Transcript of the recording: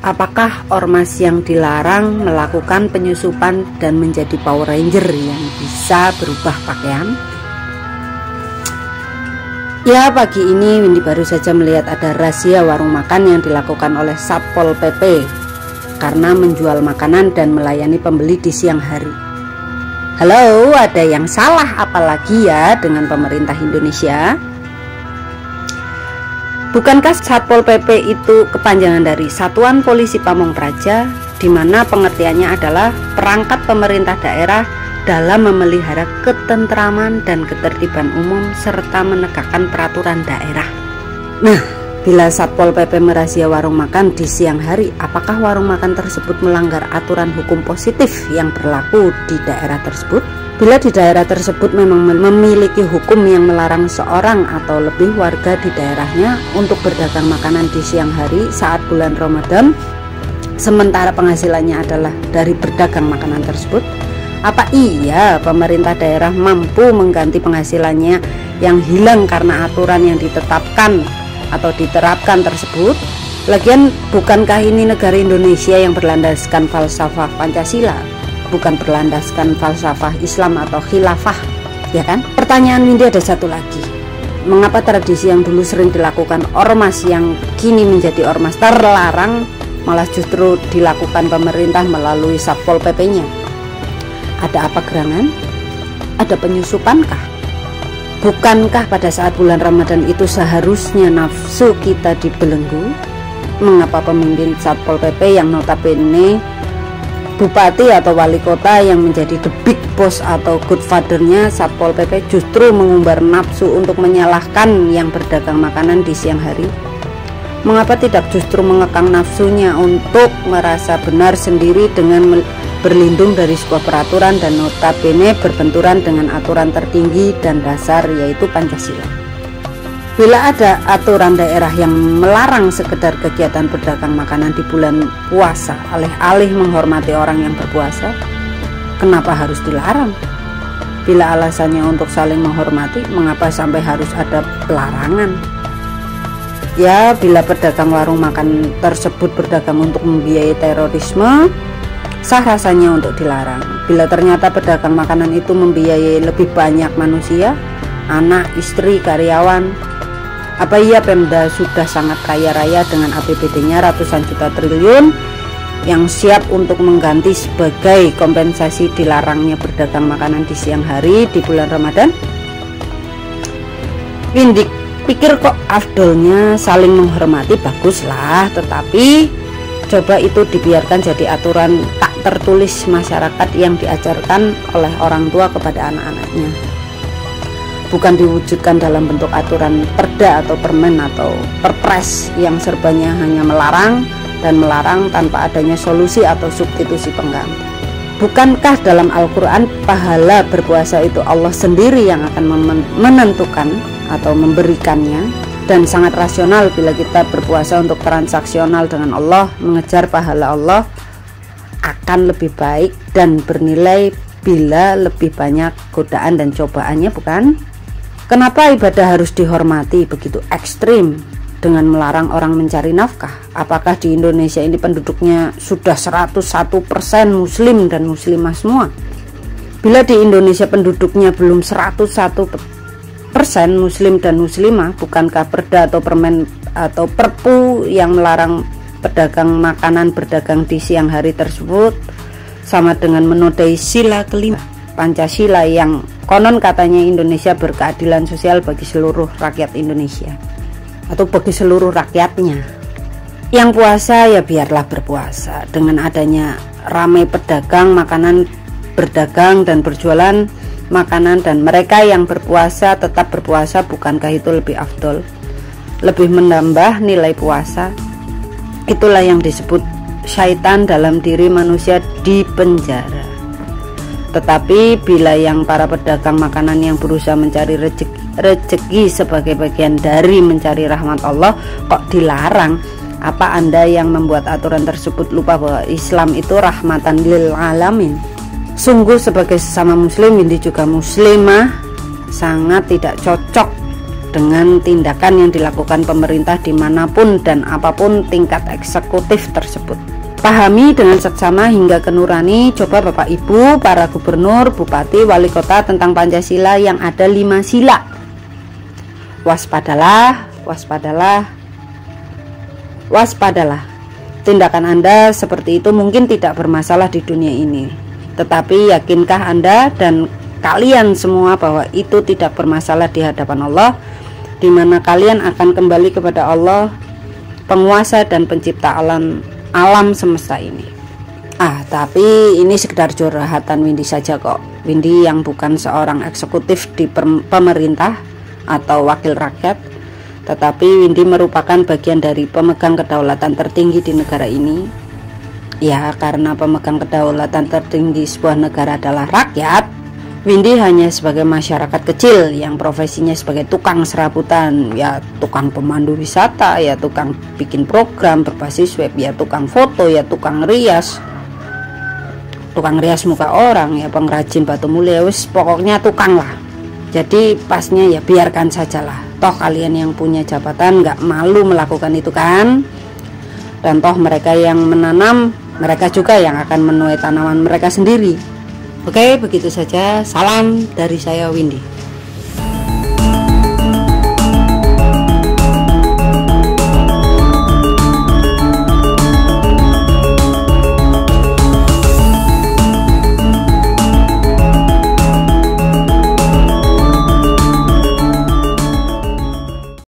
Apakah ormas yang dilarang melakukan penyusupan dan menjadi Power Ranger yang bisa berubah pakaian? Ya, pagi ini Windy baru saja melihat ada razia warung makan yang dilakukan oleh Satpol PP karena menjual makanan dan melayani pembeli di siang hari. Halo, ada yang salah apalagi ya dengan pemerintah Indonesia? Bukankah Satpol PP itu kepanjangan dari Satuan Polisi Pamong Praja, di mana pengertiannya adalah perangkat pemerintah daerah dalam memelihara ketentraman dan ketertiban umum serta menegakkan peraturan daerah. Nah, bila Satpol PP merazia warung makan di siang hari, apakah warung makan tersebut melanggar aturan hukum positif yang berlaku di daerah tersebut? Bila di daerah tersebut memang memiliki hukum yang melarang seorang atau lebih warga di daerahnya untuk berdagang makanan di siang hari saat bulan Ramadan, sementara penghasilannya adalah dari berdagang makanan tersebut, apa iya pemerintah daerah mampu mengganti penghasilannya yang hilang karena aturan yang ditetapkan atau diterapkan tersebut? Lagian, bukankah ini negara Indonesia yang berlandaskan falsafah Pancasila, bukan berlandaskan falsafah Islam atau khilafah, ya kan? Pertanyaan Windy ada satu lagi. Mengapa tradisi yang dulu sering dilakukan ormas yang kini menjadi ormas terlarang malah justru dilakukan pemerintah melalui Satpol PP-nya? Ada apa gerangan? Ada penyusupankah? Bukankah pada saat bulan Ramadan itu seharusnya nafsu kita dibelenggu? Mengapa pemimpin Satpol PP yang notabene bupati atau wali kota yang menjadi the big boss atau godfathernya Satpol PP justru mengumbar nafsu untuk menyalahkan yang berdagang makanan di siang hari? Mengapa tidak justru mengekang nafsunya untuk merasa benar sendiri dengan berlindung dari sebuah peraturan dan notabene berbenturan dengan aturan tertinggi dan dasar, yaitu Pancasila? Bila ada aturan daerah yang melarang sekedar kegiatan berdagang makanan di bulan puasa alih-alih menghormati orang yang berpuasa, kenapa harus dilarang? Bila alasannya untuk saling menghormati, mengapa sampai harus ada pelarangan? Ya, bila pedagang warung makan tersebut berdagang untuk membiayai terorisme, sah rasanya untuk dilarang. Bila ternyata pedagang makanan itu membiayai lebih banyak manusia, anak, istri, karyawan, apa iya Pemda sudah sangat kaya raya dengan APBD-nya ratusan juta triliun yang siap untuk mengganti sebagai kompensasi dilarangnya berdagang makanan di siang hari di bulan Ramadan? Windy pikir kok afdolnya saling menghormati, baguslah, tetapi coba itu dibiarkan jadi aturan tak tertulis masyarakat yang diajarkan oleh orang tua kepada anak-anaknya, bukan diwujudkan dalam bentuk aturan perda atau permen atau perpres yang serbanya hanya melarang dan melarang tanpa adanya solusi atau substitusi pengganti. Bukankah dalam Al-Quran pahala berpuasa itu Allah sendiri yang akan menentukan atau memberikannya, dan sangat rasional bila kita berpuasa untuk transaksional dengan Allah, mengejar pahala Allah akan lebih baik dan bernilai bila lebih banyak godaan dan cobaannya, bukan? Kenapa ibadah harus dihormati begitu ekstrim dengan melarang orang mencari nafkah? Apakah di Indonesia ini penduduknya sudah 101% muslim dan muslimah semua? Bila di Indonesia penduduknya belum 101% muslim dan muslimah, bukankah perda atau permen atau perpu yang melarang pedagang makanan berdagang di siang hari tersebut sama dengan menodai sila kelima Pancasila yang konon katanya Indonesia berkeadilan sosial bagi seluruh rakyat Indonesia atau bagi seluruh rakyatnya? Yang puasa ya biarlah berpuasa. Dengan adanya ramai pedagang makanan berdagang dan berjualan makanan dan mereka yang berpuasa tetap berpuasa, bukankah itu lebih afdol, lebih menambah nilai puasa? Itulah yang disebut syaitan dalam diri manusia di penjara. Tetapi bila yang para pedagang makanan yang berusaha mencari rezeki sebagai bagian dari mencari rahmat Allah kok dilarang, apa Anda yang membuat aturan tersebut lupa bahwa Islam itu rahmatan lil alamin? Sungguh sebagai sesama muslim, Windy juga muslimah, sangat tidak cocok dengan tindakan yang dilakukan pemerintah dimanapun dan apapun tingkat eksekutif tersebut. Pahami dengan seksama hingga ke nurani. Coba Bapak Ibu, para gubernur, bupati, wali kota tentang Pancasila yang ada 5 sila. Waspadalah, waspadalah, waspadalah. Tindakan Anda seperti itu mungkin tidak bermasalah di dunia ini, tetapi yakinkah Anda dan kalian semua bahwa itu tidak bermasalah di hadapan Allah, di mana kalian akan kembali kepada Allah, penguasa dan pencipta alam semesta ini. Tapi ini sekedar curhatan Windy saja kok. Windy yang bukan seorang eksekutif di pemerintah atau wakil rakyat, tetapi Windy merupakan bagian dari pemegang kedaulatan tertinggi di negara ini. Ya, karena pemegang kedaulatan tertinggi sebuah negara adalah rakyat, Windy hanya sebagai masyarakat kecil yang profesinya sebagai tukang serabutan, ya tukang pemandu wisata, ya tukang bikin program berbasis web, ya tukang foto, ya tukang rias muka orang, ya pengrajin batu mulia, wis pokoknya tukang lah. Jadi pasnya ya biarkan sajalah, toh kalian yang punya jabatan nggak malu melakukan itu kan, dan toh mereka yang menanam, mereka juga yang akan menuai tanaman mereka sendiri. Oke, begitu saja. Salam dari saya, Windy.